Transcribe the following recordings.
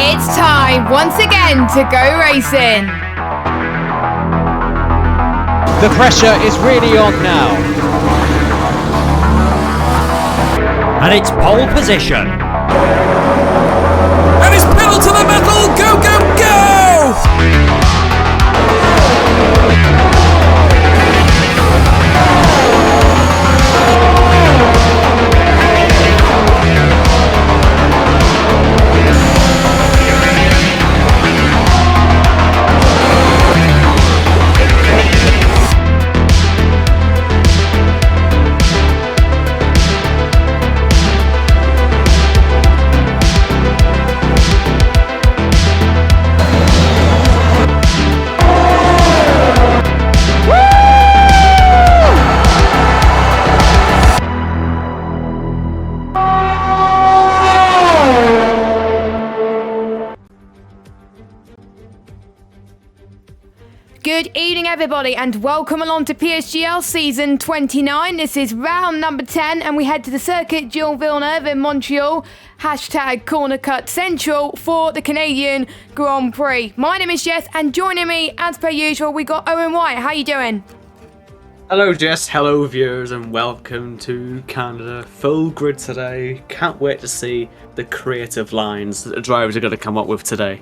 It's time once again to go racing. The pressure is really on now. And it's pole position. And it's pedal to the metal. Go, go, go! Good evening, everybody, and welcome along to PSGL Season 29. This is round number 10, and we head to the Circuit Gilles Villeneuve in Montreal. Hashtag Corner Cut Central for the Canadian Grand Prix. My name is Jess, and joining me, as per usual, we got Owen White. How you doing? Hello Jess, hello viewers, and welcome to Canada. Full grid today. Can't wait to see the creative lines that the drivers are going to come up with today.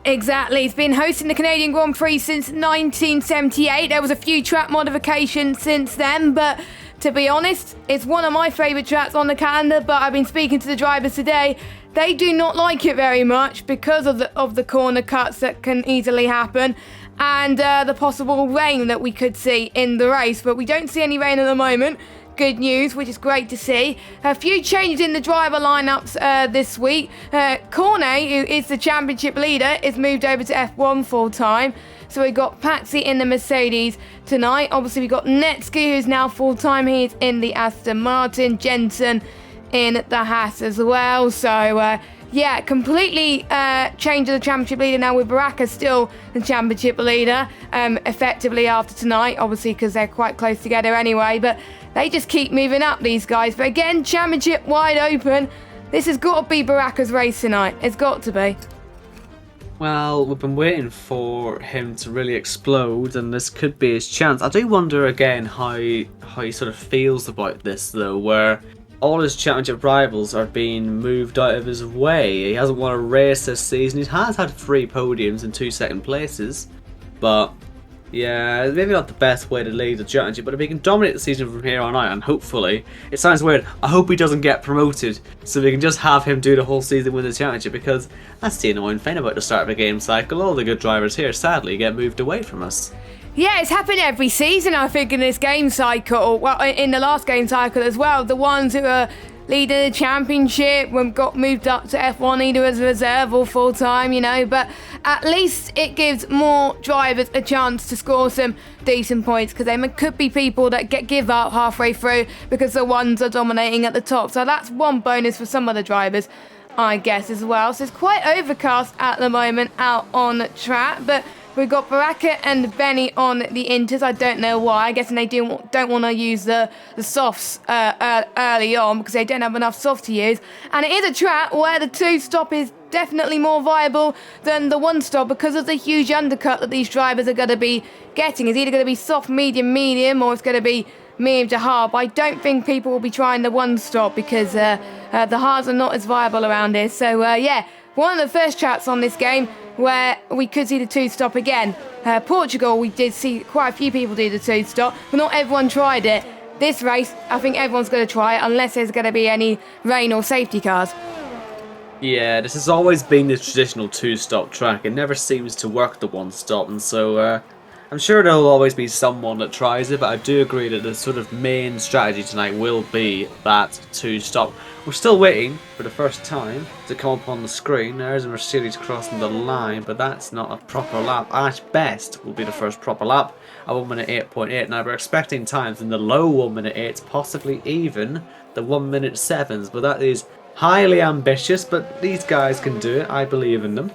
Exactly. He's been hosting the Canadian Grand Prix since 1978. There was a few track modifications since then, but to be honest, it's one of my favourite tracks on the calendar, but I've been speaking to the drivers today. They do not like it very much because of the corner cuts that can easily happen and the possible rain that we could see in the race, but we don't see any rain at the moment. Good news, which is great to see. A few changes in the driver lineups this week. Cornet, who is the championship leader, is moved over to F1 full time. So we got Patsy in the Mercedes tonight. Obviously we got Netsky, who's now full time. He's in the Aston Martin. Jensen in the Haas as well. So yeah, completely changed the championship leader now, with Baraka still the championship leader, effectively after tonight, obviously because they're quite close together anyway, but they just keep moving up, these guys. But again, championship wide open. This has got to be Baraka's race tonight. It's got to be. Well, we've been waiting for him to really explode, and this could be his chance. I do wonder again how he sort of feels about this, though, where all his championship rivals are being moved out of his way. He hasn't won a race this season. He has had 3 podiums and 2 second places, but yeah, maybe not the best way to lead the championship, but if he can dominate the season from here on out, and hopefully, it sounds weird, I hope he doesn't get promoted, so we can just have him do the whole season with the championship, because that's the annoying thing about the start of a game cycle. All the good drivers here, sadly, get moved away from us. Yeah, it's happened every season, I think, in this game cycle. Well, in the last game cycle as well. The ones who are leading the championship got moved up to F1 either as a reserve or full time, you know. But at least it gives more drivers a chance to score some decent points, because there could be people that give up halfway through because the ones are dominating at the top. So that's one bonus for some of the drivers, I guess, as well. So it's quite overcast at the moment out on track, but we've got Baraka and Benny on the Inters. I don't know why. I guess they don't want to use the softs early on because they don't have enough soft to use. And it is a track where the 2-stop is definitely more viable than the 1-stop because of the huge undercut that these drivers are going to be getting. It's either going to be soft, medium, or it's going to be medium to hard. But I don't think people will be trying the 1-stop because the hards are not as viable around here. So yeah, one of the first tracks on this game where we could see the 2-stop again. Portugal, we did see quite a few people do the 2-stop, but not everyone tried it. This race, I think everyone's going to try it unless there's going to be any rain or safety cars. Yeah, this has always been the traditional 2-stop track. It never seems to work the 1-stop, and so I'm sure there'll always be someone that tries it, but I do agree that the sort of main strategy tonight will be that 2-stop. We're still waiting for the first time to come up on the screen. There's a Mercedes crossing the line, but that's not a proper lap. At best will be the first proper lap at 1 minute 8.8. Now we're expecting times in the low 1 minute 8s, possibly even the 1 minute 7s, but that is highly ambitious, but these guys can do it. I believe in them.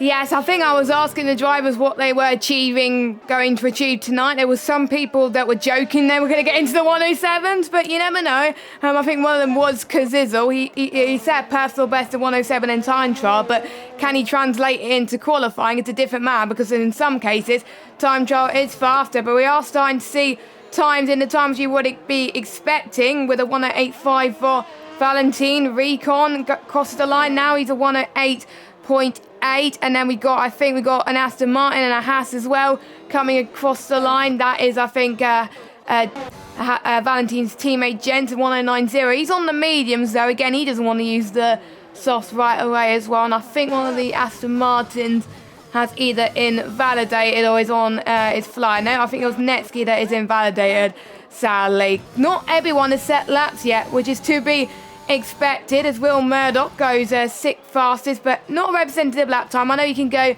Yes, I think I was asking the drivers what they were going to achieve tonight. There was some people that were joking they were going to get into the 107s, but you never know. I think one of them was Kazizel. He set personal best at 107 in time trial, but can he translate it into qualifying? It's a different man, because in some cases, time trial is faster, but we are starting to see times in the times you would be expecting, with a 108.5 for Valentin. Recon crosses the line now. He's a 108.8, and then we got an Aston Martin and a Haas as well coming across the line. That is, I think, Valentin's teammate Jensen, 109.0. He's on the mediums though. Again, he doesn't want to use the softs right away as well, and I think one of the Aston Martins has either invalidated or is on is flying. No, I think it was Netsky that is invalidated, sadly. Not everyone has set laps yet, which is to be expected, as Will Murdoch goes sixth fastest, but not a representative lap time. I know you can go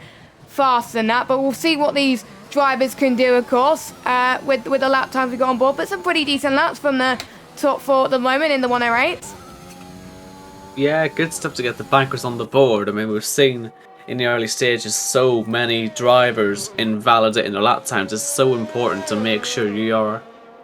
faster than that, but we'll see what these drivers can do, of course, with the lap times we got on board. But some pretty decent laps from the top four at the moment in the 108s. Yeah, good stuff to get the bankers on the board. I mean, we've seen in the early stages so many drivers invalidating their lap times. It's so important to make sure you are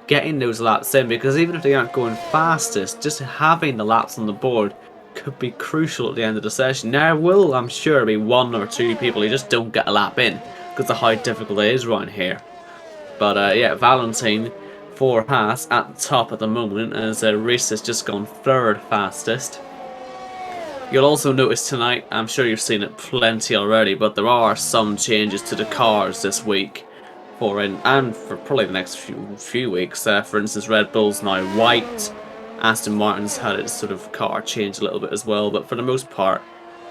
getting those laps in, because even if they aren't going fastest, just having the laps on the board could be crucial at the end of the session. There will, I'm sure, be one or two people who just don't get a lap in because of how difficult it is around here. But yeah, Valentin for Haas at the top at the moment, as Reese has just gone third fastest. You'll also notice tonight, I'm sure you've seen it plenty already, but there are some changes to the cars this week, and for probably the next few weeks. For instance, Red Bull's now white. Aston Martin's had its sort of car change a little bit as well, but for the most part,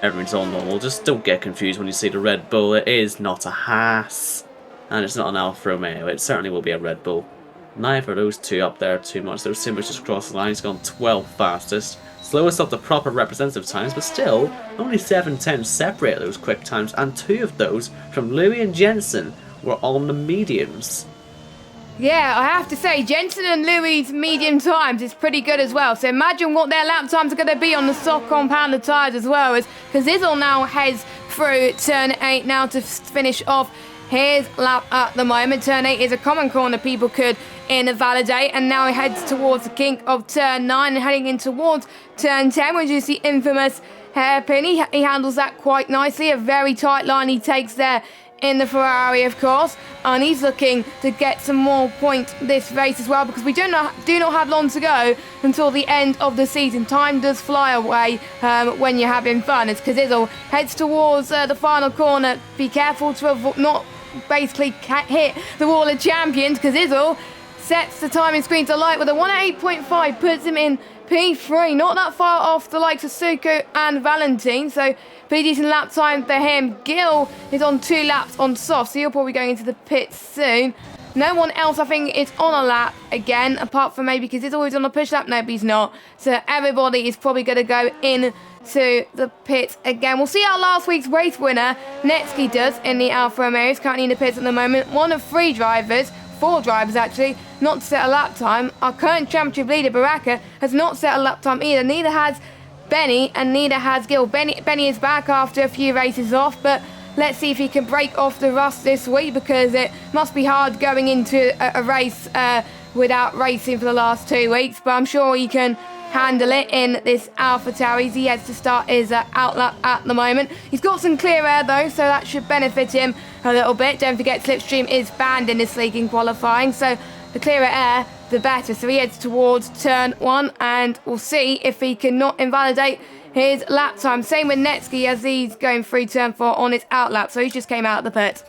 everything's all normal. Just don't get confused when you see the Red Bull. It is not a Haas, and it's not an Alfa Romeo. It certainly will be a Red Bull. Neither of those two up there too much. Those Simmers just crossed the line. He's gone 12th fastest. Slowest of the proper representative times, but still, only 7 tenths separate those quick times, and 2 of those from Louis and Jensen were on the mediums. Yeah, I have to say, Jensen and Louis' medium times is pretty good as well. So imagine what their lap times are going to be on the soft compounded tyres as well, as Kazizel now heads through turn 8 now to finish off his lap at the moment. Turn 8 is a common corner people could invalidate, and now he heads towards the kink of turn 9 and heading in towards turn 10, which is the infamous hairpin. He handles that quite nicely. A very tight line he takes there in the Ferrari, of course, and he's looking to get some more points this race as well, because we do not have long to go until the end of the season. Time does fly away when you're having fun, as Kazizel heads towards the final corner. Be careful to not basically hit the wall of champions. Kazizel sets the timing screen to light with a 108.5, puts him in P3, not that far off the likes of Suko and Valentin, so pretty decent lap time for him. Gil is on 2 laps on soft, so he'll probably be going into the pits soon. No one else, I think, is on a lap again, apart from maybe because he's always on a push lap. Nope, he's not. So everybody is probably going to go in to the pits again. We'll see how last week's race winner, Netsky, does in the Alfa Romeo. He's currently in the pits at the moment. One of 4 drivers actually, not to set a lap time. Our current championship leader, Baraka, has not set a lap time either. Neither has Benny, and neither has Gil. Benny is back after a few races off, but let's see if he can break off the rust this week, because it must be hard going into a race without racing for the last 2 weeks, but I'm sure he can handle it in this Alpha Tauri. He has to start his outlap at the moment. He's got some clear air though, so that should benefit him a little bit. Don't forget, slipstream is banned in this league in qualifying, so the clearer air the better. So he heads towards turn 1, and we'll see if he can not invalidate his lap time. Same with Netsky, as he's going through turn 4 on his outlap, so he just came out of the pit.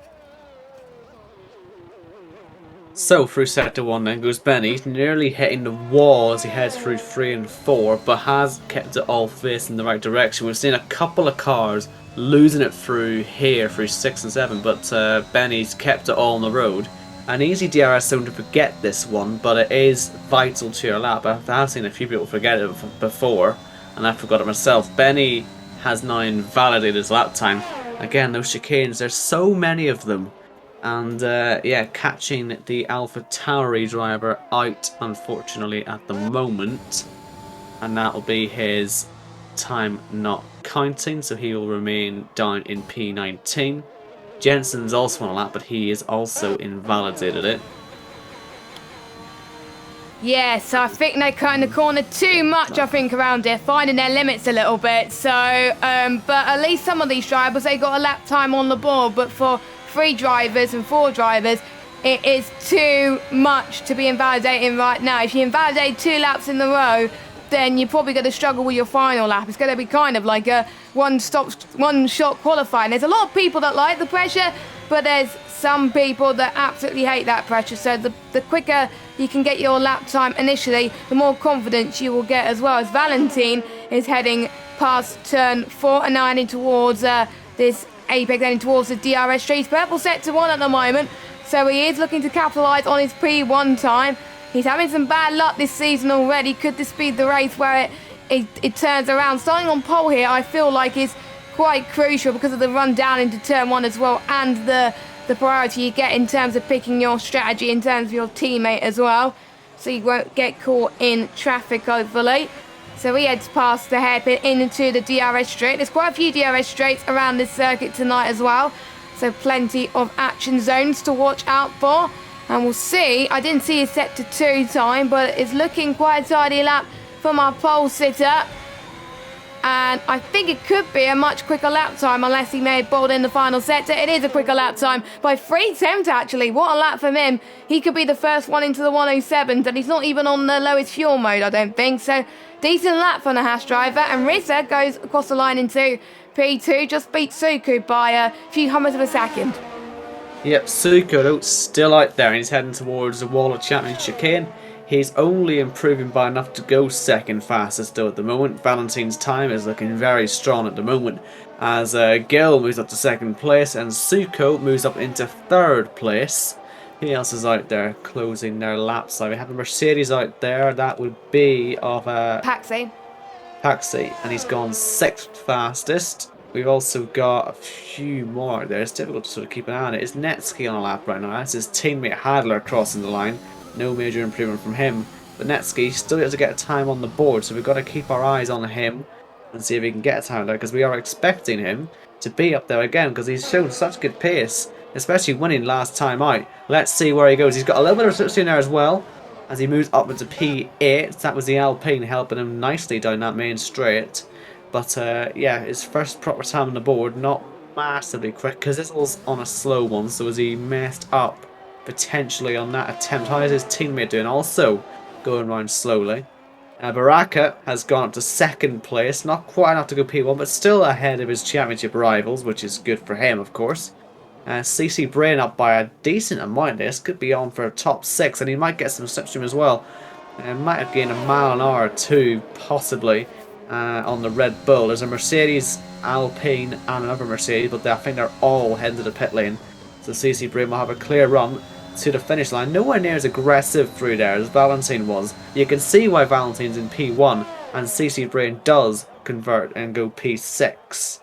So through sector 1 then goes Benny, nearly hitting the wall as he heads through 3 and 4, but has kept it all facing the right direction. We've seen a couple of cars losing it through here, through 6 and 7, but Benny's kept it all on the road. An easy DRS zone to forget this one, but it is vital to your lap. I have seen a few people forget it before, and I forgot it myself. Benny has now invalidated his lap time. Again, those chicanes, there's so many of them. And yeah, catching the Alpha Tauri driver out, unfortunately, at the moment. And that'll be his time not counting, so he will remain down in P19. Jensen's also on a lap, but he is also invalidated it. Yes, I think they cut in the corner too much, I think, around here, finding their limits a little bit. So, but at least some of these drivers, they got a lap time on the board. But for 3 drivers and 4 drivers, it is too much to be invalidating right now. If you invalidate 2 laps in a row, then you're probably going to struggle with your final lap. It's going to be kind of like a one-shot qualifying. There's a lot of people that like the pressure, but there's some people that absolutely hate that pressure. So the quicker you can get your lap time initially, the more confidence you will get as well. As Valentin is heading past turn 4 and now heading towards this apex, heading towards the DRS streets. Purple set to 1 at the moment, so he is looking to capitalise on his P1 time. He's having some bad luck this season already. Could this be the race where it turns around? Starting on pole here, I feel like is quite crucial because of the run down into turn 1 as well, and the priority you get in terms of picking your strategy in terms of your teammate as well, so you won't get caught in traffic overly. So he heads past the hairpin into the DRS straight. There's quite a few DRS straights around this circuit tonight as well, so plenty of action zones to watch out for. And we'll see. I didn't see his set to 2 time, but it's looking quite a tidy lap from our pole sitter. And I think it could be a much quicker lap time unless he may have bowled in the final sector. It is a quicker lap time by 3 tenths actually. What a lap from him. He could be the first one into the 107s, and he's not even on the lowest fuel mode, I don't think. So decent lap from the Haas driver. And Rissa goes across the line into P2, just beat Suku by a few hundredths of a second. Yep, Suko still out there, and he's heading towards the wall of champion chicane. He's only improving by enough to go second fastest though at the moment. Valentin's time is looking very strong at the moment as Gil moves up to 2nd place and Suko moves up into 3rd place. Who else is out there closing their laps? So we have a Mercedes out there. That would be of Paxi, and he's gone 6th fastest. We've also got a few more out there. It's difficult to sort of keep an eye on it. It's Netsky on a lap right now. That's his teammate Hadler crossing the line. No major improvement from him. But Netsky still has to get a time on the board, so we've got to keep our eyes on him and see if he can get a time there, because we are expecting him to be up there again because he's shown such good pace, especially winning last time out. Let's see where he goes. He's got a little bit of restriction there as well as he moves upwards to P8. That was the Alpine helping him nicely down that main straight. But yeah, his first proper time on the board, not massively quick because this was on a slow one, so as he messed up potentially on that attempt. How is his teammate doing? Also going around slowly. Baraka has gone up to 2nd place, not quite enough to go P1, but still ahead of his championship rivals, which is good for him, of course. CC Brain up by a decent amount. This could be on for a top 6, and he might get some slipstream as well. Might have gained a mile an hour or 2, possibly, on the Red Bull. There's a Mercedes, Alpine, and another Mercedes, but I think they're all heading to the pit lane. So CC Brain will have a clear run to the finish line. Nowhere near as aggressive through there as Valentin was. You can see why Valentin's in P1 and CC Brain does convert and go P6.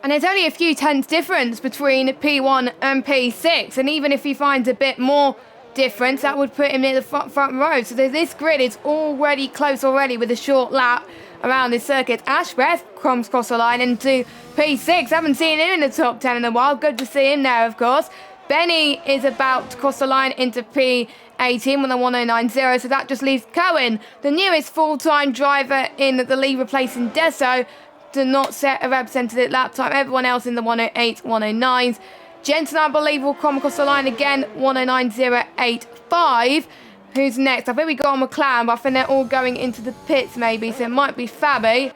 And there's only a few tenths difference between P1 and P6, and even if he finds a bit more difference, that would put him near the front row. So this grid is already close already with a short lap around this circuit. Ashbeth comes across the line into P6. Haven't seen him in the top 10 in a while. Good to see him there, of course. Benny is about to cross the line into P18 with a 1090, so that just leaves Cohen, the newest full-time driver in the league, replacing Deso, to not set a representative lap time. Everyone else in the 108s, 109s. Jensen, I believe, will come across the line again, 109.085. Who's next? I think we got on McLaren, but I think they're all going into the pits maybe, so it might be Fabi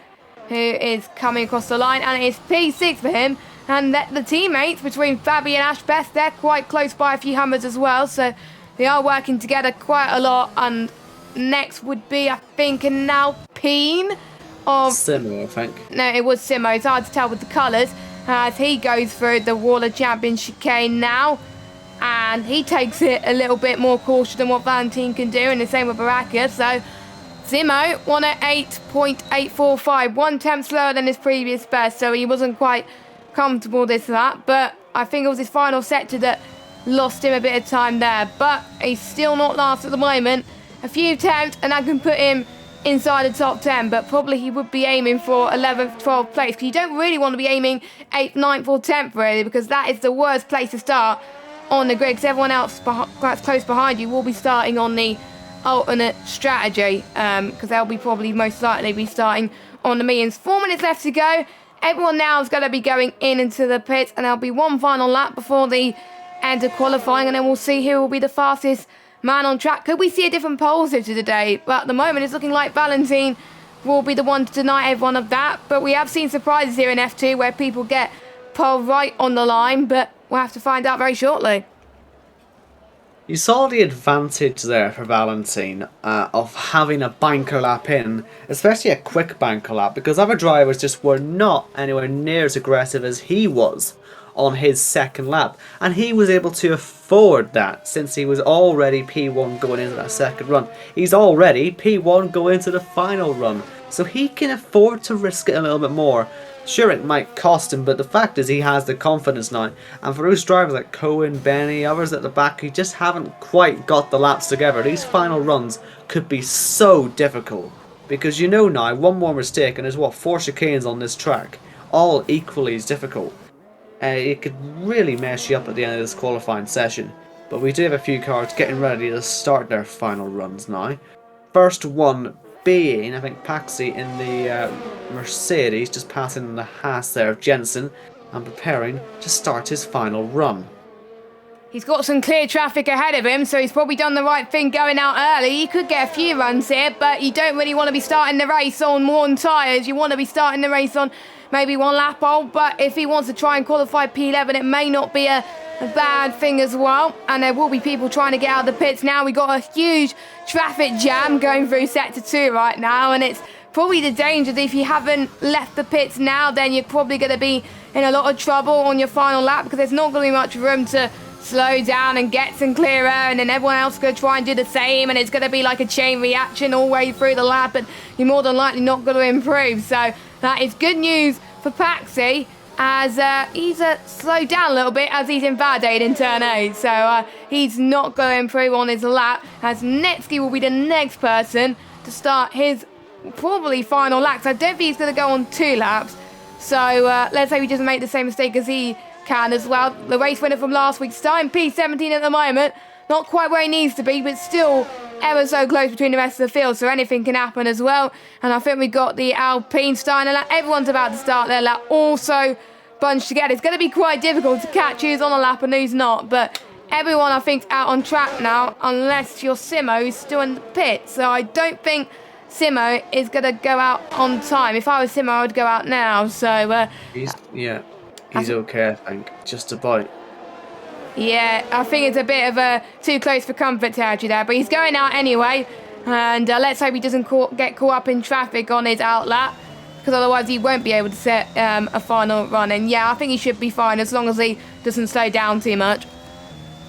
who is coming across the line, and it's P6 for him. And the teammates between Fabi and Ashbeth, they're quite close by a few hundreds as well, so they are working together quite a lot. And next would be, I think, an Alpine of Simo, I think. No, it was Simo. It's hard to tell with the colours as he goes through the Wall of Champions chicane now, and he takes it a little bit more cautious than what Valentin can do, and the same with Baraka. So Simo 108.845, 1 tenth slower than his previous best, so he wasn't quite comfortable this lap, but I think it was his final sector that lost him a bit of time there. But he's still not last at the moment. A few attempts and that can put him inside the top 10, but probably he would be aiming for 11th, 12th place, because you don't really want to be aiming 8th, 9th or 10th really, because that is the worst place to start on the grid, because everyone else that's close behind you will be starting on the alternate strategy, because they'll be probably most likely be starting on the mediums. 4 minutes left to go. Everyone now is going to be going into the pits, and there'll be one final lap before the end of qualifying, and then we'll see who will be the fastest man on track. Could we see a different pole sitter today? But at the moment it's looking like Valentine will be the one to deny everyone of that. But we have seen surprises here in F2 where people get pole right on the line, but we'll have to find out very shortly. You saw the advantage there for Valentine of having a banker lap in, especially a quick banker lap, because other drivers just were not anywhere near as aggressive as he was on his second lap, and he was able to afford that since he was already P1 going into that second run. He's already P1 going into the final run, so he can afford to risk it a little bit more. Sure, it might cost him, but the fact is he has the confidence now, and for those drivers like Cohen, Benny, others at the back who just haven't quite got the laps together, these final runs could be so difficult, because you know now, one more mistake and there's what, 4 chicanes on this track, all equally as difficult. It could really mess you up at the end of this qualifying session. But we do have a few cars getting ready to start their final runs now. First one being, I think, Paxi in the Mercedes, just passing the Haas there of Jensen, and preparing to start his final run. He's got some clear traffic ahead of him, so he's probably done the right thing going out early. He could get a few runs here, but you don't really want to be starting the race on worn tyres. You want to be starting the race on maybe one lap old, but if he wants to try and qualify P11, it may not be a bad thing as well. And there will be people trying to get out of the pits now. We got a huge traffic jam going through sector 2 right now, and it's probably the danger that if you haven't left the pits now, then you're probably going to be in a lot of trouble on your final lap, because there's not going to be much room to slow down and get some clear air, and then everyone else is going to try and do the same, and it's going to be like a chain reaction all the way through the lap, and you're more than likely not going to improve. So that is good news for Paxi, as he's slowed down a little bit as he's invalidated in turn 8. So he's not going to improve on his lap, as Netsky will be the next person to start his probably final lap. So I don't think he's going to go on 2 laps. So let's say he doesn't make the same mistake as he can as well. The race winner from last week's time, P17 at the moment. Not quite where he needs to be, but still ever so close between the rest of the field, so anything can happen as well. And I think we got the Alpine starting a lap. Everyone's about to start their lap, also bunched together. It's going to be quite difficult to catch who's on a lap and who's not, but everyone I think's out on track now, unless your Simo is still in the pit. So I don't think Simo is going to go out on time. If I was Simo, I would go out now. So He's okay, I think. Just about. Yeah, I think it's a bit of a too close for comfort territory there, but he's going out anyway, and let's hope he doesn't get caught up in traffic on his out lap, because otherwise he won't be able to set a final run. And yeah, I think he should be fine as long as he doesn't slow down too much.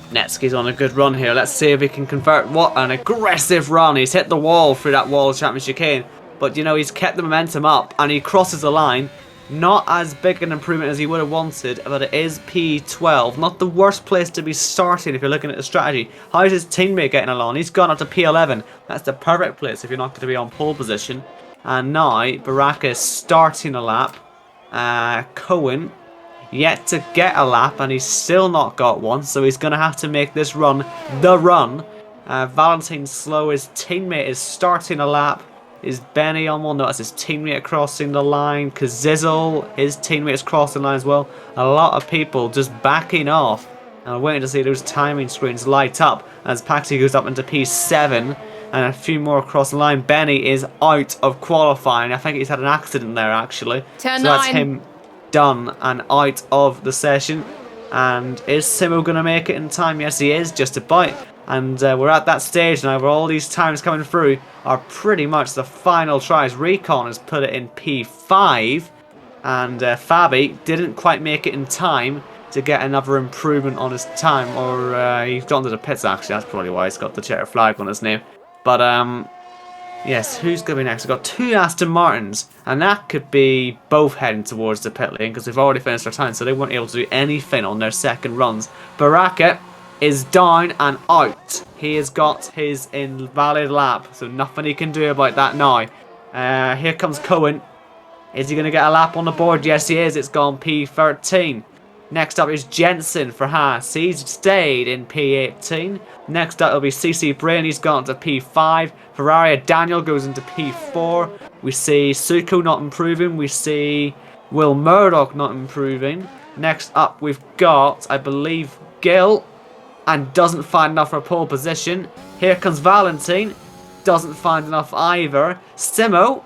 Netsky's on a good run here. Let's see if he can convert. What an aggressive run. He's hit the wall through that wall champion chicane, but you know, he's kept the momentum up and he crosses the line. Not as big an improvement as he would have wanted, but it is P12. Not the worst place to be starting if you're looking at the strategy. How's his teammate getting along? He's gone up to P11. That's the perfect place if you're not going to be on pole position. And now, Baraka is starting a lap. Cohen, yet to get a lap, and he's still not got one. So he's going to have to make this run the run. Valentine's slow. His teammate is starting a lap. Is Benny on one? No, that's his teammate crossing the line. Kazizel, his teammate is crossing the line as well. A lot of people just backing off and waiting to see those timing screens light up as Paxi goes up into P7 and a few more across the line. Benny is out of qualifying. I think he's had an accident there actually. Turn so that's 9. him done and out of the session. And is Simo going to make it in time? Yes, he is, just about. And we're at that stage now where all these times coming through are pretty much the final tries. Recon has put it in P5, and Fabi didn't quite make it in time to get another improvement on his time, or he's gone to the pits actually. That's probably why he's got the checker flag on his name. But yes, who's going to be next? We've got 2 Aston Martins, and that could be both heading towards the pit lane because they've already finished their time, so they weren't able to do anything on their second runs. Baraka is down and out. He has got his invalid lap, so nothing he can do about that now. Here comes Cohen. Is he going to get a lap on the board? Yes, he is. It's gone P13. Next up is Jensen for Haas. He's stayed in P18. Next up will be CC Brain. He's gone to P5. Ferrari Daniel goes into P4. We see Suko not improving. We see Will Murdoch not improving. Next up we've got, I believe, Gil. And doesn't find enough for a pole position. Here comes Valentine. Doesn't find enough either. Simo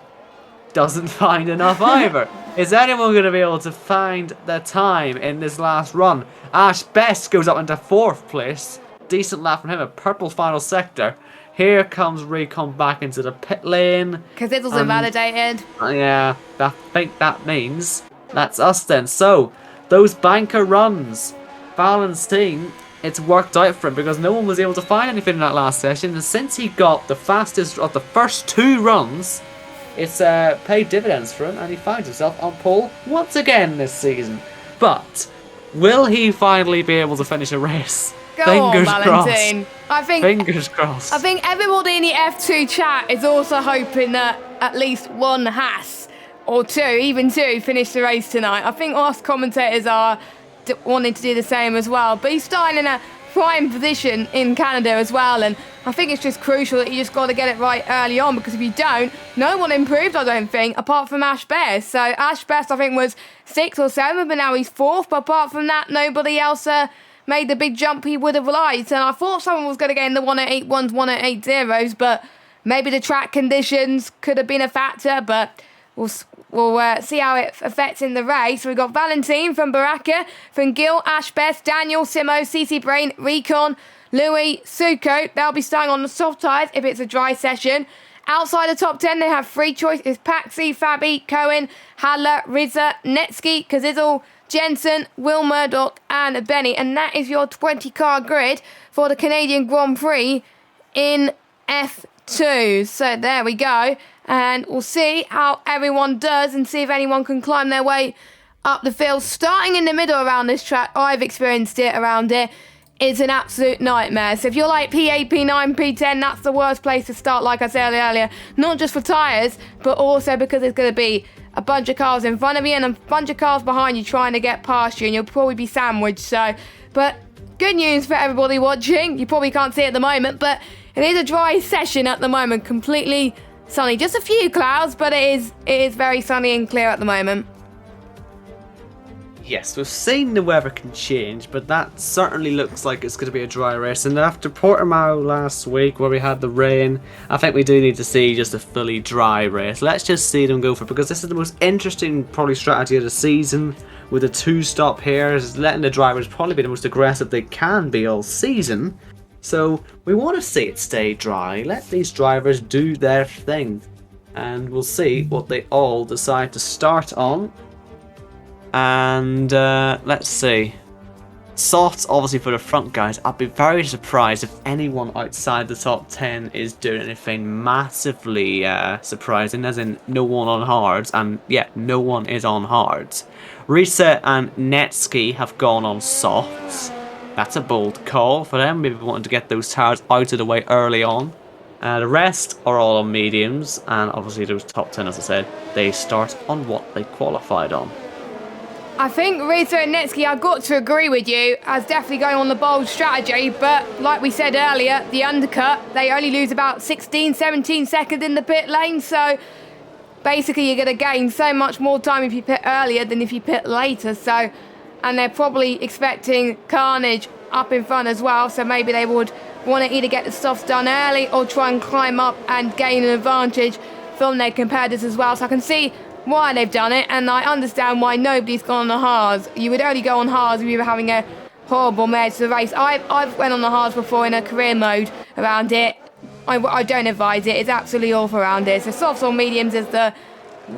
doesn't find enough either. Is anyone going to be able to find their time in this last run? Ash Best goes up into 4th place. Decent lap from him, a purple final sector. Here comes Recon back into the pit lane. Because it was invalidated. Yeah, I think that means that's us then. So, those banker runs. Valentine, it's worked out for him because no one was able to find anything in that last session. And since he got the fastest of the first 2 runs, it's paid dividends for him, and he finds himself on pole once again this season. But will he finally be able to finish a race? Fingers on, Valentine. Fingers crossed. I think everybody in the F2 chat is also hoping that at least one Haas or 2, even 2, finish the race tonight. I think us commentators are wanting to do the same as well. But he's starting in a prime position in Canada as well, and I think it's just crucial that you just got to get it right early on, because if you don't, no one improved, I don't think, apart from Ash Best. So Ash Best, I think, was 6th or 7th, but now he's 4th. But apart from that, nobody else made the big jump he would have liked. And I thought someone was going to get in the 181s, 180s, but maybe the track conditions could have been a factor, but we'll see how it affects in the race. We've got Valentine from Baraka, from Gil, Ash Best, Daniel, Simo, CC Brain, Recon, Louis, Suko. They'll be starting on the soft tyres if it's a dry session. Outside the top 10, they have 3 choices: Paxi, Fabi, Cohen, Haller, Rizza, Netsky, Kazizzle, Jensen, Will Murdoch, and Benny. And that is your 20-car grid for the Canadian Grand Prix in F2. So there we go. And we'll see how everyone does and see if anyone can climb their way up the field. Starting in the middle around this track, I've experienced it around here, is an absolute nightmare. So if you're like P8, P9, P10, that's the worst place to start, like I said earlier. Not just for tyres, but also because there's going to be a bunch of cars in front of you and a bunch of cars behind you trying to get past you, and you'll probably be sandwiched. So, but good news for everybody watching. You probably can't see it at the moment, but it is a dry session at the moment, completely sunny. Just a few clouds, but it is very sunny and clear at the moment. Yes, we've seen the weather can change, but that certainly looks like it's going to be a dry race. And after Portimao last week, where we had the rain, I think we do need to see just a fully dry race. Let's just see them go for it, because this is the most interesting probably strategy of the season. With a 2-stop here, is letting the drivers probably be the most aggressive they can be all season. So we want to see it stay dry. Let these drivers do their thing, and we'll see what they all decide to start on. And let's see. Softs obviously for the front guys. I'd be very surprised if anyone outside the top 10 is doing anything massively surprising, as in no one on hards. And yeah, no one is on hards. Reset and Netsky have gone on softs. That's a bold call for them. Maybe wanting to get those tires out of the way early on. The rest are all on mediums, and obviously those top 10, as I said, they start on what they qualified on. I think Rizza and Netsky, I've got to agree with you, as definitely going on the bold strategy, but like we said earlier, the undercut, they only lose about 16, 17 seconds in the pit lane, so basically you're going to gain so much more time if you pit earlier than if you pit later. So, and they're probably expecting carnage up in front as well, so maybe they would want to either get the softs done early or try and climb up and gain an advantage from their competitors as well. So I can see why they've done it, and I understand why nobody's gone on the hards. You would only go on hards if you were having a horrible mare to the race. I've went on the hards before in a career mode around it. I don't advise it. It's absolutely awful around it. So softs or mediums is the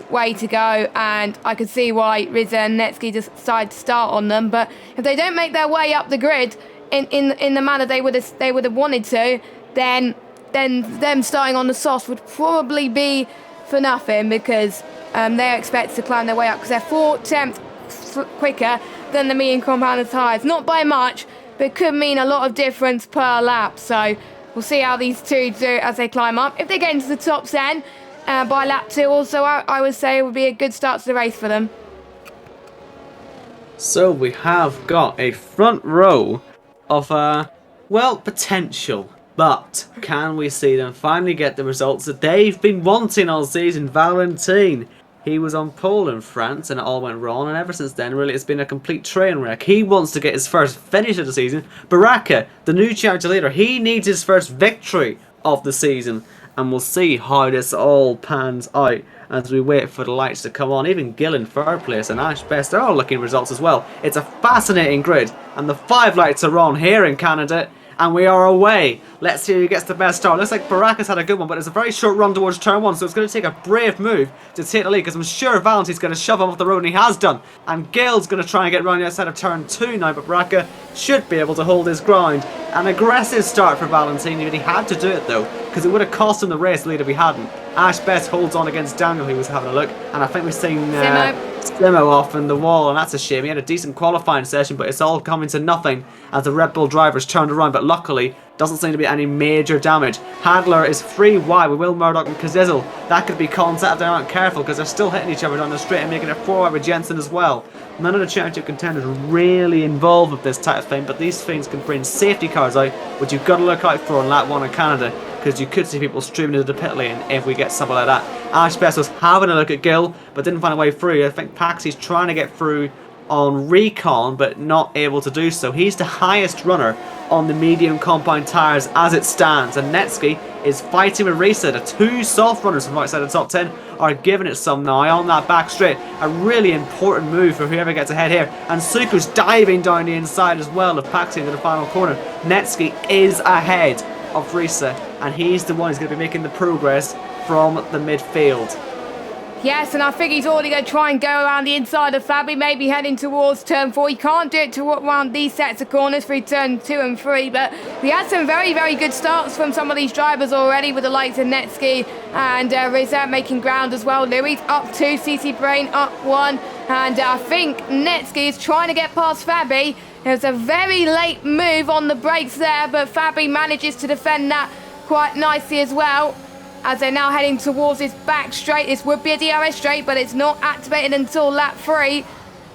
way to go, and I could see why Rizza and Netsky decided to start on them. But if they don't make their way up the grid in the manner they would have wanted to, then them starting on the softs would probably be for nothing, because they're expected to climb their way up because they're 4 tenths quicker than the medium compounded tyres. Not by much, but but could mean a lot of difference per lap. So we'll see how these two do as they climb up. If they get into the top 10 by lap 2 also, I would say it would be a good start to the race for them. So we have got a front row of, well, potential. But can we see them finally get the results that they've been wanting all season? Valentin, he was on pole in France and it all went wrong. And ever since then, really, it's been a complete train wreck. He wants to get his first finish of the season. Baraka, the new charity leader, he needs his first victory of the season. And we'll see how this all pans out as we wait for the lights to come on. Even Gill in third place and Ash Best, they're all looking results as well. It's a fascinating grid. And the 5 lights are on here in Canada. And we are away. Let's see who gets the best start. Looks like Baraka's had a good one, but it's a very short run towards turn 1, so it's going to take a brave move to take the lead, because I'm sure Valentin's going to shove him off the road, and he has done. And Gill's going to try and get round the outside of turn 2 now, but Baraka should be able to hold his ground. An aggressive start for Valentin. He had to do it, though, because it would have cost him the race lead if he hadn't. Ash Best holds on against Daniel, who was having a look, and I think we've seen Simo off in the wall, and that's a shame. He had a decent qualifying session, but it's all coming to nothing as the Red Bull drivers turned around, but luckily doesn't seem to be any major damage. Hadler is free wide with Will Murdoch and Kazizel. That could be contact if they aren't careful, because they're still hitting each other down the straight and making it 4 wide with Jensen as well. None of the championship contenders really involved with this type of thing, but these things can bring safety cars out, which you've got to look out for on lap 1 in Canada, because you could see people streaming into the pit lane if we get something like that. Ash Best was having a look at Gill, but didn't find a way through. I think Paxy's trying to get through on Recon, but not able to do so. He's the highest runner on the medium compound tyres as it stands, and Netsky is fighting with Risa. The 2 soft runners from outside the top 10 are giving it some now on that back straight. A really important move for whoever gets ahead here, and Suku's diving down the inside as well of Paxi into the final corner. Netsky is ahead of Risa, and he's the one who's going to be making the progress from the midfield. Yes, and I think he's already going to try and go around the inside of Fabi, maybe heading towards turn 4. He can't do it around these sets of corners through turn 2 and 3, but we had some very, very good starts from some of these drivers already, with the likes of Netsky and Rizet making ground as well. Louis up 2, CC Brain up 1, and I think Netsky is trying to get past Fabi. It was a very late move on the brakes there, but Fabi manages to defend that quite nicely as well, as they're now heading towards this back straight. This would be a DRS straight, but it's not activated until lap 3.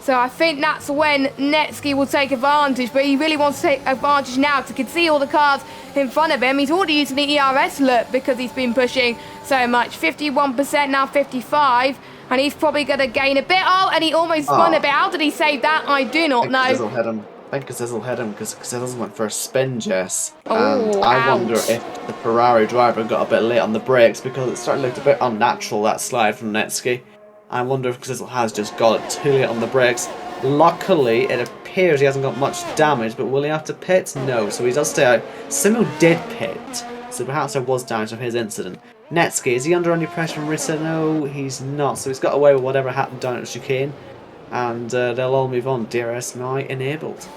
So I think that's when Netsky will take advantage, but he really wants to take advantage now to can see all the cars in front of him. He's already using the ERS look because he's been pushing so much. 51%, now 55, and he's probably going to gain a bit. Oh, and he almost spun a bit. How did he save that? I do not know. I think Kazizel hit him because Kazizel went for a spin, Jess. Oh, and I wonder if the Ferrari driver got a bit late on the brakes, because it started to look a bit unnatural, that slide from Netsky. I wonder if Kazizel has just got it too late on the brakes. Luckily, it appears he hasn't got much damage, but will he have to pit? No, so he does stay out. Simo did pit, so perhaps there was damage from his incident. Netsky, is he under any pressure from Rissa? No, he's not, so he's got away with whatever happened down at the chicane. And they'll all move on. DRS now enabled.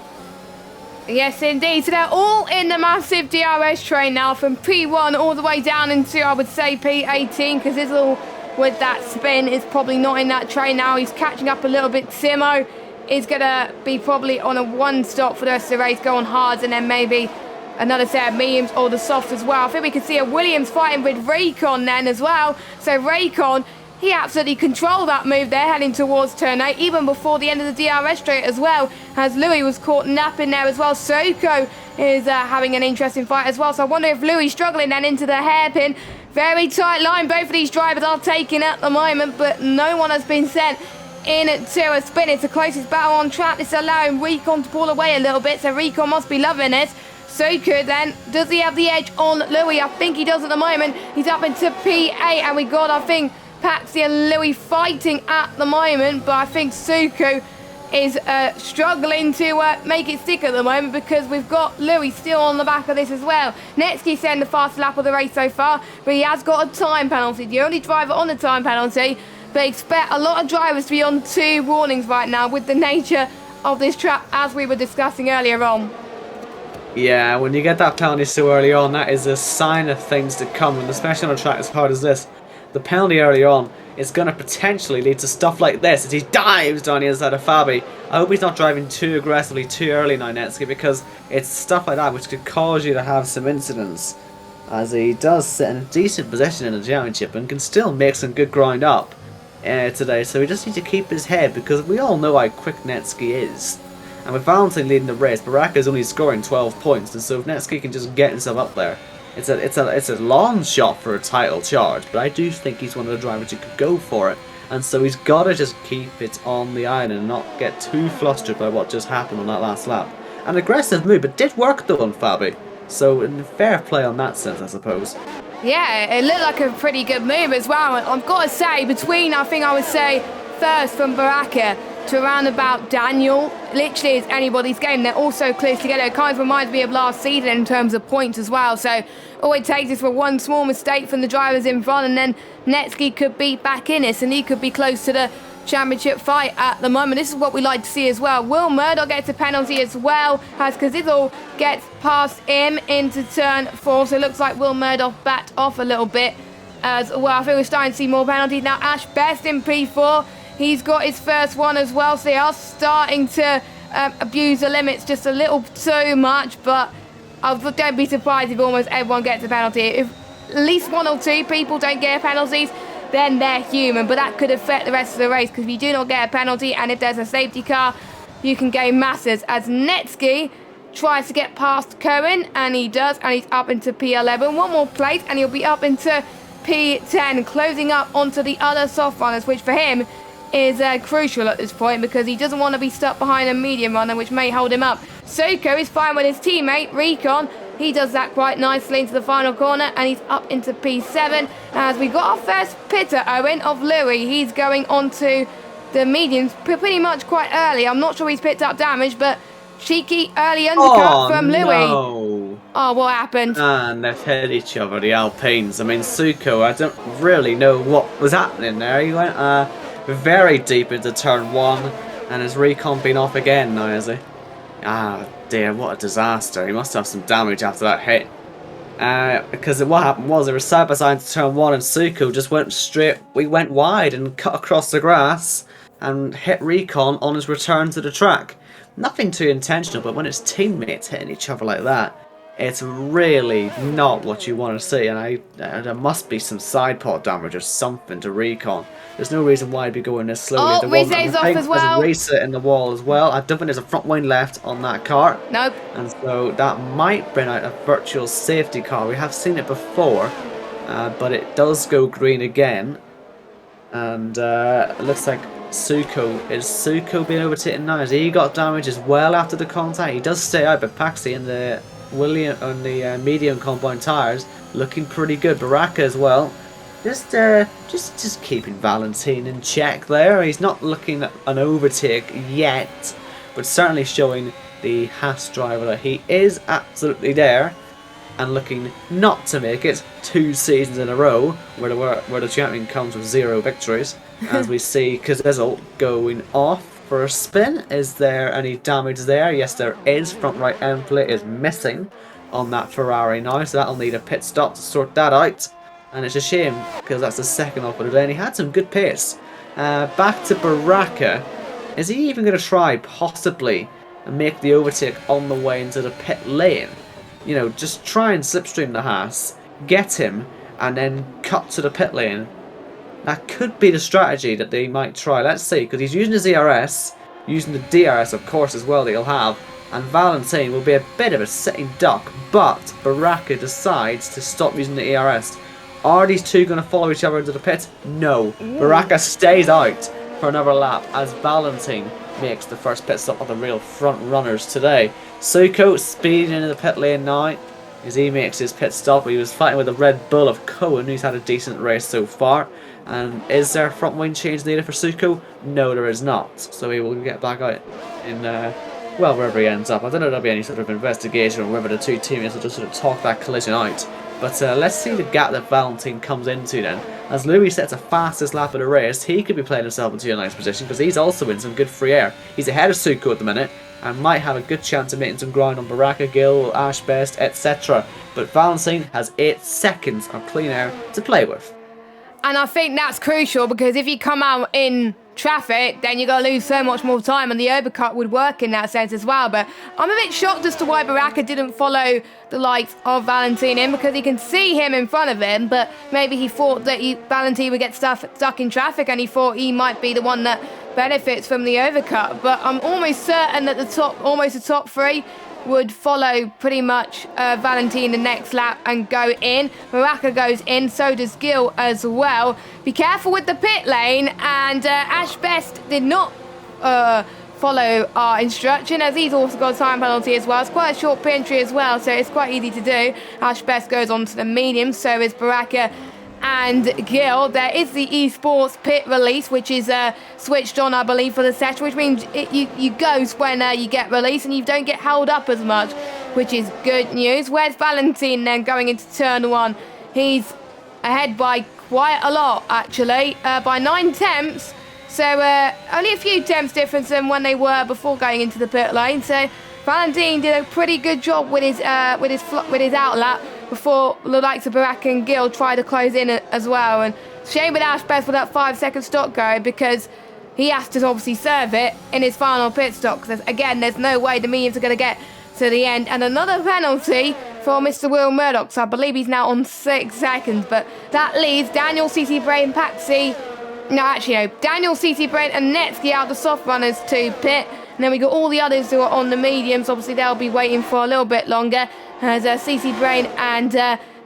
Yes, indeed. So they're all in the massive DRS train now, from P1 all the way down into, I would say, P18, because Izzle with that spin is probably not in that train now. He's catching up a little bit. Simo is going to be probably on a 1 stop for the rest of the race, going hards, and then maybe another set of mediums or the softs as well. I think we can see a Williams fighting with Raycon then as well. So Raycon, he absolutely controlled that move there, heading towards turn 8, even before the end of the DRS straight as well, as Louis was caught napping there as well. Soko is having an interesting fight as well, so I wonder if Louis struggling then into the hairpin. Very tight line, both of these drivers are taking at the moment, but no one has been sent into a spin. It's the closest battle on track. It's allowing Recon to pull away a little bit, so Recon must be loving it. Soko then, does he have the edge on Louis? I think he does at the moment. He's up into P8, and we got, I think, Paxi and Louis fighting at the moment, but I think Suku is struggling to make it stick at the moment, because we've got Louis still on the back of this as well. Netsky setting the fastest lap of the race so far, but he has got a time penalty. The only driver on the time penalty, but expect a lot of drivers to be on 2 warnings right now with the nature of this track, as we were discussing earlier on. Yeah, when you get that penalty so early on, that is a sign of things to come, and especially on a track as hard as this. The penalty early on is going to potentially lead to stuff like this as he dives down the inside of Fabi. I hope he's not driving too aggressively too early now, Netsky, because it's stuff like that which could cause you to have some incidents, as he does sit in a decent position in the championship and can still make some good ground up today. So we just need to keep his head, because we all know how quick Netsky is. And with Valentine leading the race, Baraka is only scoring 12 points, and so if Netsky can just get himself up there, it's a long shot for a title charge, but I do think he's one of the drivers who could go for it. And so he's got to just keep it on the island and not get too flustered by what just happened on that last lap. An aggressive move, but did work though on Fabi. So fair play on that sense, I suppose. Yeah, it looked like a pretty good move as well. I've got to say, between, I think I would say, first from Baraka to around about Daniel, literally it's anybody's game. They're all so close together. It kind of reminds me of last season in terms of points as well. So all it takes is for one small mistake from the drivers in front, and then Netsky could be back in it, and he could be close to the championship fight at the moment. This is what we like to see as well. Will Murdoch gets a penalty as well, as Kazizl gets past him into turn 4. So it looks like Will Murdoch backed off a little bit as well. I think we're starting to see more penalties now. Ash Best in P4. He's got his first one as well, so they are starting to abuse the limits just a little too much, but don't be surprised if almost everyone gets a penalty. If at least 1 or 2 people don't get penalties, then they're human, but that could affect the rest of the race, because if you do not get a penalty and if there's a safety car, you can gain masses. As Netsky tries to get past Cohen, and he does, and he's up into P11. One more place, and he'll be up into P10, closing up onto the other soft runners, which for him is crucial at this point, because he doesn't want to be stuck behind a medium runner, which may hold him up. Suko is fine with his teammate, Recon. He does that quite nicely into the final corner, and he's up into P7. As we've got our first pitter, Owen, of Louis. He's going onto the mediums pretty much quite early. I'm not sure he's picked up damage, but cheeky early undercut from Louis. No. Oh, what happened? And they've hit each other, the Alpines. I mean, Suko, I don't really know what was happening there. He went very deep into turn 1, and his recon been off again now, is he? Ah, dear, what a disaster. He must have some damage after that hit. Because what happened was, they were side by side to turn 1, and Suko just went wide and cut across the grass and hit Recon on his return to the track. Nothing too intentional, but when it's teammates hitting each other like that, it's really not what you want to see, and there must be some side pod damage or something to Recon. There's no reason why I'd be going this slowly. Oh, Rizze's off as well. There's a racer in the wall as well. I don't think there's a front wing left on that car. Nope. And so that might bring out a virtual safety car. We have seen it before, but it does go green again. And it looks like Suko being overtaken now? Has he got damage as well after the contact? He does stay out, but Paxi in the medium compound tyres looking pretty good. Baraka as well. Just keeping Valentine in check there. He's not looking at an overtake yet, but certainly showing the Haas driver that he is absolutely there and looking not to make it 2 seasons in a row where the champion comes with 0 victories. As we see Kazizl going off for a spin. Is there any damage there? Yes, there is. Front right end plate is missing on that Ferrari now, so that'll need a pit stop to sort that out. And it's a shame, because that's the second off of the day, and he had some good pace. Back to Baraka. Is he even going to try, possibly, and make the overtake on the way into the pit lane? You know, just try and slipstream the Haas, get him, and then cut to the pit lane. That could be the strategy that they might try. Let's see, because he's using his ERS, using the DRS, of course, as well, that he'll have. And Valentine will be a bit of a sitting duck, but Baraka decides to stop using the ERS. Are these two going to follow each other into the pit? No. Ooh. Baraka stays out for another lap as Valentine makes the first pit stop of the real front runners today. Suko speeding into the pit lane now as he makes his pit stop. He was fighting with the Red Bull of Cohen, who's had a decent race so far. And is there a front wing change needed for Suko? No, there is not. So he will get back out in, well, wherever he ends up. I don't know if there'll be any sort of investigation or whether the two teammates will just sort of talk that collision out. But let's see the gap that Valentine comes into then. As Louis sets a fastest lap of the race, he could be playing himself into a nice position because he's also in some good free air. He's ahead of Suko at the minute and might have a good chance of making some ground on Baraka, Gill, Ash Best, etc. But Valentine has 8 seconds of clean air to play with. And I think that's crucial because if you come out in traffic, then you're going to lose so much more time, and the overcut would work in that sense as well. But I'm a bit shocked as to why Baraka didn't follow the likes of Valentin in, because he can see him in front of him, but maybe he thought that Valentin would get stuck in traffic, and he thought he might be the one that benefits from the overcut. But I'm almost certain that the top three would follow pretty much Valentin the next lap and go in. Baraka goes in, so does Gil as well. Be careful with the pit lane, and Ash Best did not follow our instruction, as he's also got a time penalty as well. It's quite a short pit entry as well, so it's quite easy to do. Ash Best goes on to the medium, so is Baraka and Gil. There is the esports pit release, which is switched on, I believe, for the session, which means you ghost when you get released and you don't get held up as much, which is good news. Where's Valentin then going into turn 1? He's ahead by quite a lot, actually, by 9 tenths. So only a few tenths difference than when they were before going into the pit lane. So Valentin did a pretty good job with his outlap before the likes of Baraka and Gil tried to close in as well. And shame with Ash Best for that 5-second stop go, because he has to obviously serve it in his final pit stop. Because again, there's no way the mediums are going to get to the end. And another penalty for Mr. Will Murdoch. So I believe he's now on 6 seconds. But that leaves Daniel, CC Brain, Paxi. No, actually, no. Daniel, CC Brain, and Netsky out the soft runners to pit. And then we got all the others who are on the mediums. Obviously, they'll be waiting for a little bit longer. As CC Brain and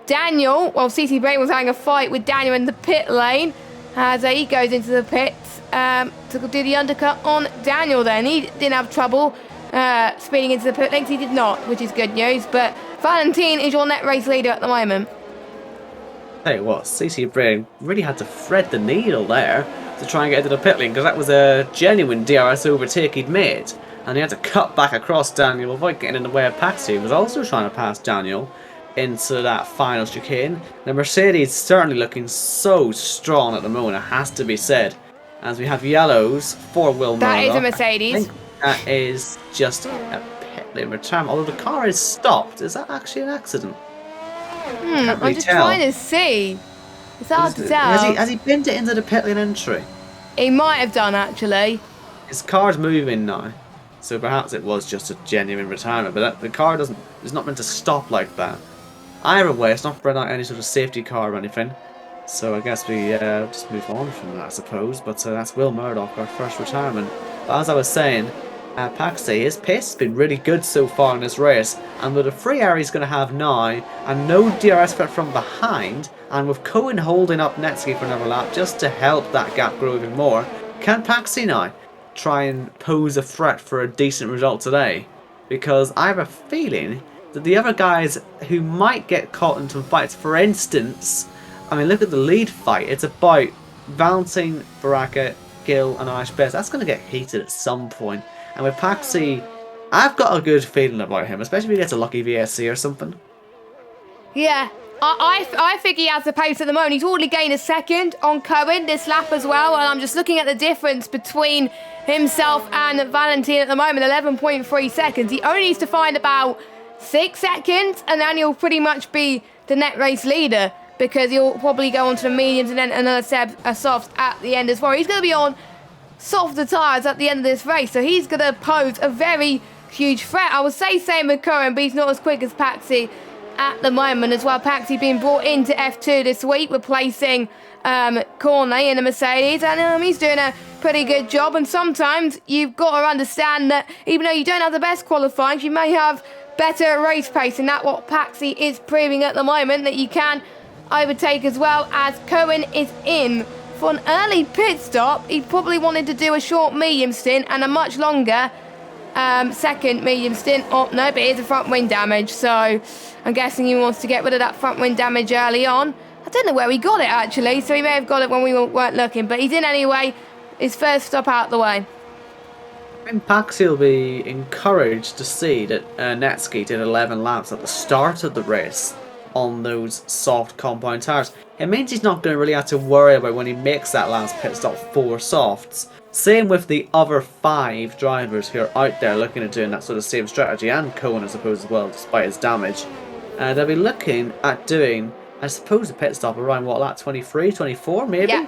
Daniel, well, CC Brain was having a fight with Daniel in the pit lane as he goes into the pits to do the undercut on Daniel then. He didn't have trouble speeding into the pit lanes, he did not, which is good news. But Valentin is your net race leader at the moment. Tell you what, CC Brain really had to thread the needle there to try and get into the pit lane, because that was a genuine DRS overtake he'd made. And he had to cut back across Daniel, avoid getting in the way of Paxi, who was also trying to pass Daniel into that final chicane. The Mercedes certainly looking so strong at the moment, it has to be said. As we have yellows for Will Murdoch. That is a Mercedes. I think that is just a pit lane return, although the car is stopped. Is that actually an accident? I'm just trying to see. It's hard to tell. Has he binned it into the pit lane entry? He might have done, actually. His car's moving now. So perhaps it was just a genuine retirement, but the car is not meant to stop like that. Either way, it's not brought out any sort of safety car or anything. So I guess we just move on from that, I suppose. But that's Will Murdoch, our first retirement. But as I was saying, Paxi, his pace has been really good so far in this race. And with the free area he's going to have now, and no DRS threat from behind, and with Cohen holding up Netsky for another lap just to help that gap grow even more, can Paxi now try and pose a threat for a decent result today? Because I have a feeling that the other guys who might get caught in some fights, for instance, I mean, look at the lead fight. It's about Valentin, Baraka, Gil and Ash Best. That's going to get heated at some point. And with Paxi, I've got a good feeling about him, especially if he gets a lucky VSC or something. Yeah, I think he has the pace at the moment. He's already gained a second on Cohen this lap as well. And I'm just looking at the difference between himself and Valentin at the moment, 11.3 seconds. He only needs to find about 6 seconds, and then he'll pretty much be the net race leader, because he'll probably go on to the mediums and then another soft at the end as well. He's going to be on softer tyres at the end of this race, so he's going to pose a very huge threat. I would say same with Cohen, but he's not as quick as Paxi at the moment as well. Paxi being brought into F2 this week, replacing Cornet in the Mercedes, and he's doing a pretty good job. And sometimes you've got to understand that even though you don't have the best qualifying, you may have better race pace, and that's what Paxi is proving at the moment, that you can overtake as well. As Cohen is in for an early pit stop. He probably wanted to do a short medium stint and a much longer second medium stint. Oh no, but here's a front wing damage, so I'm guessing he wants to get rid of that front wing damage early on. I don't know where he got it actually, so he may have got it when we weren't looking, but he's in anyway. His first stop out the way. I think Paxi will be encouraged to see that Netsky did 11 laps at the start of the race on those soft compound tyres. It means he's not going to really have to worry about when he makes that last pit stop 4 softs. Same with the other 5 drivers who are out there looking at doing that sort of same strategy, and Cohen I suppose as well, despite his damage. They'll be looking at doing I suppose, the pit stop around, what, lap 23, 24 maybe? Yeah.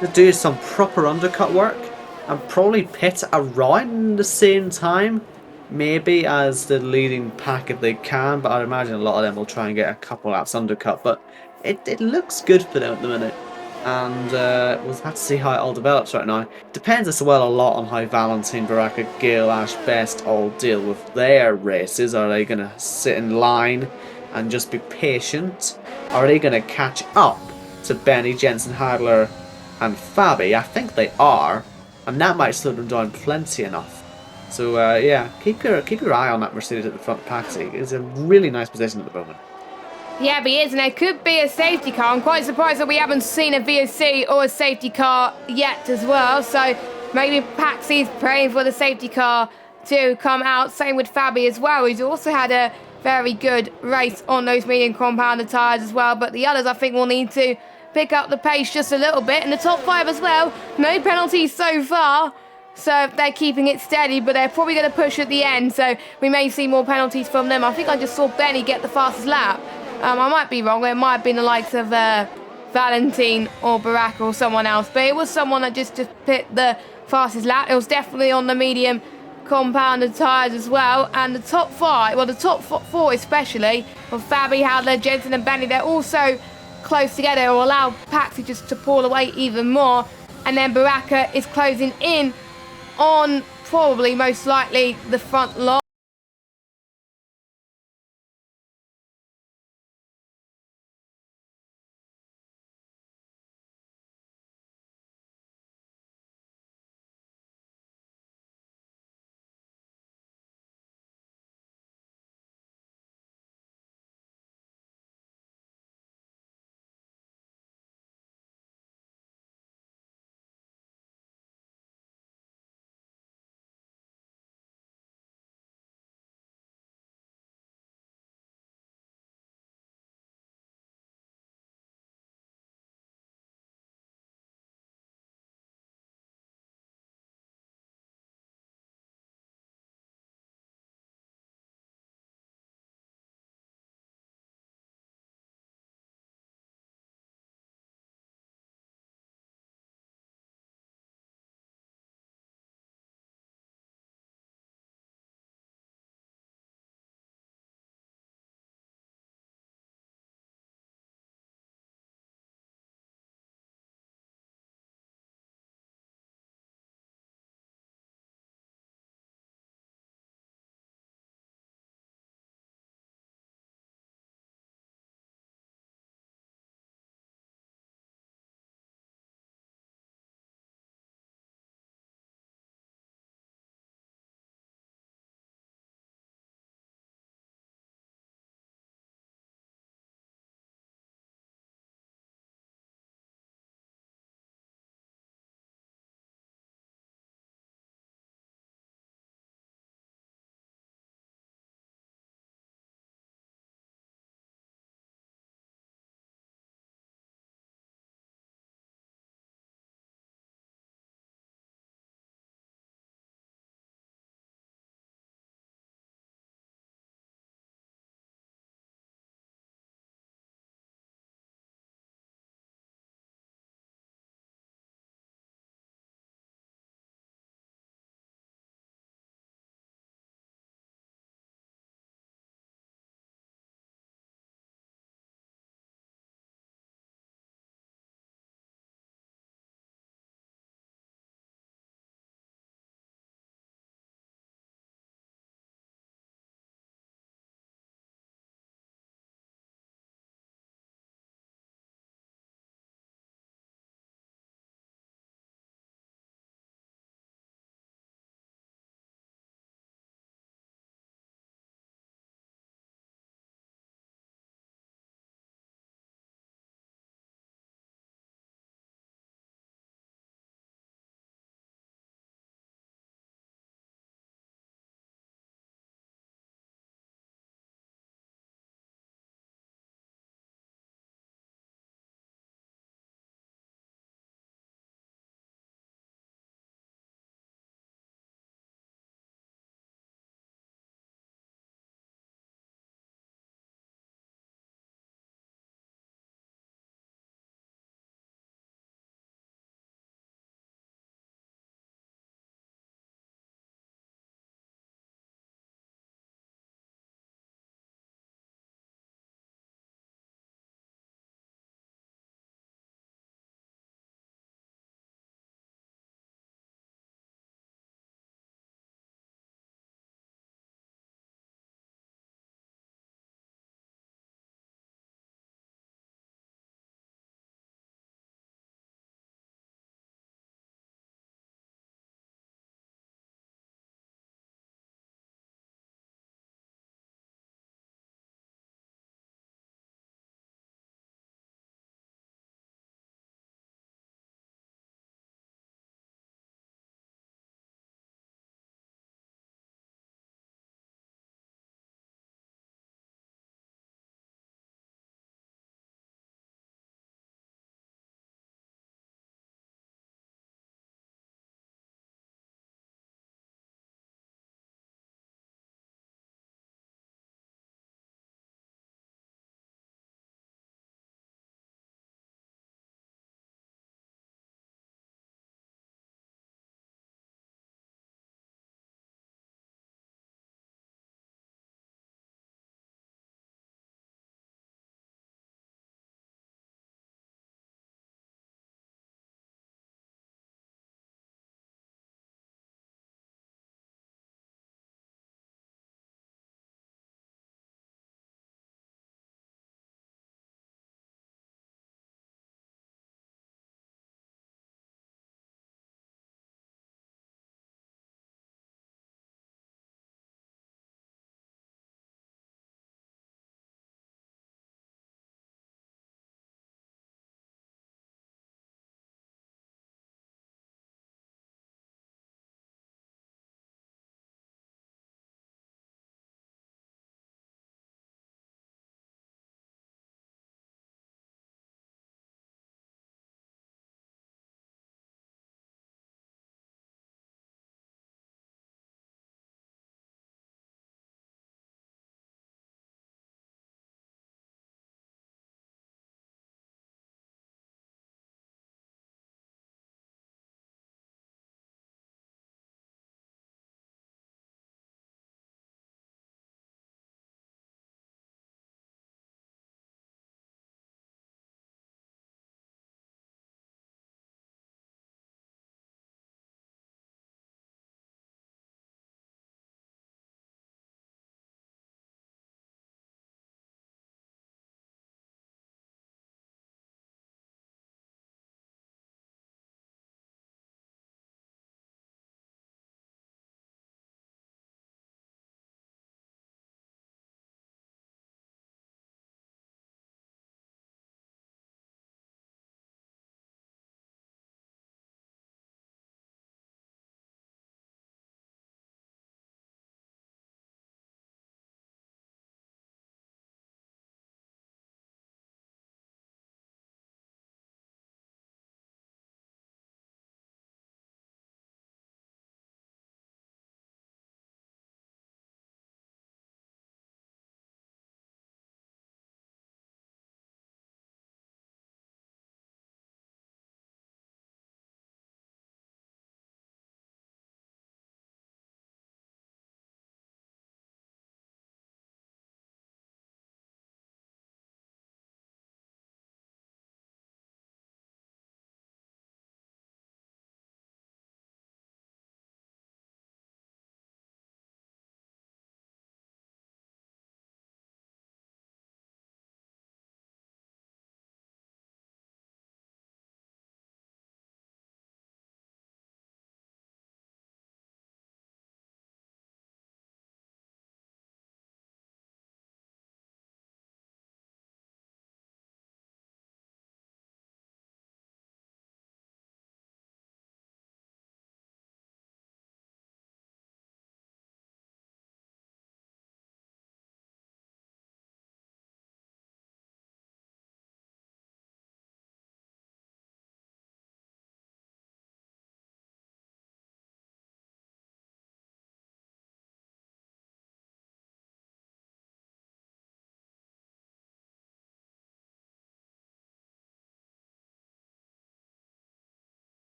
To do some proper undercut work and probably pit around the same time, maybe as the leading pack if they can, but I'd imagine a lot of them will try and get a couple laps undercut, but it looks good for them at the minute. And we'll have to see how it all develops right now. Depends as well a lot on how Valentine, Baraka, Gale, Ash, Best all deal with their races. Are they going to sit in line and just be patient? Are they going to catch up to Benny, Jensen, Hadler and Fabi? I think they are, and that might slow them down plenty enough. So yeah, keep your eye on that Mercedes at the front paxi. It's a really nice position at the moment. Yeah, but he is, and there could be a safety car. I'm quite surprised that we haven't seen a VOC or a safety car yet as well. So maybe Paxi's praying for the safety car to come out. Same with Fabi as well, who's also had a very good race on those medium compounded tyres as well. But the others, I think, will need to pick up the pace just a little bit. And the top 5 as well, no penalties so far. So they're keeping it steady, but they're probably going to push at the end. So we may see more penalties from them. I think I just saw Benny get the fastest lap. I might be wrong. It might have been the likes of Valentine or Baraka or someone else. But it was someone that just picked the fastest lap. It was definitely on the medium compounded tyres as well. And the top 5, well, the top 4 especially, of Fabi, Hadler, Jensen and Benny, they're also close together. It will allow Paxi just to pull away even more. And then Baraka is closing in on probably most likely the front line.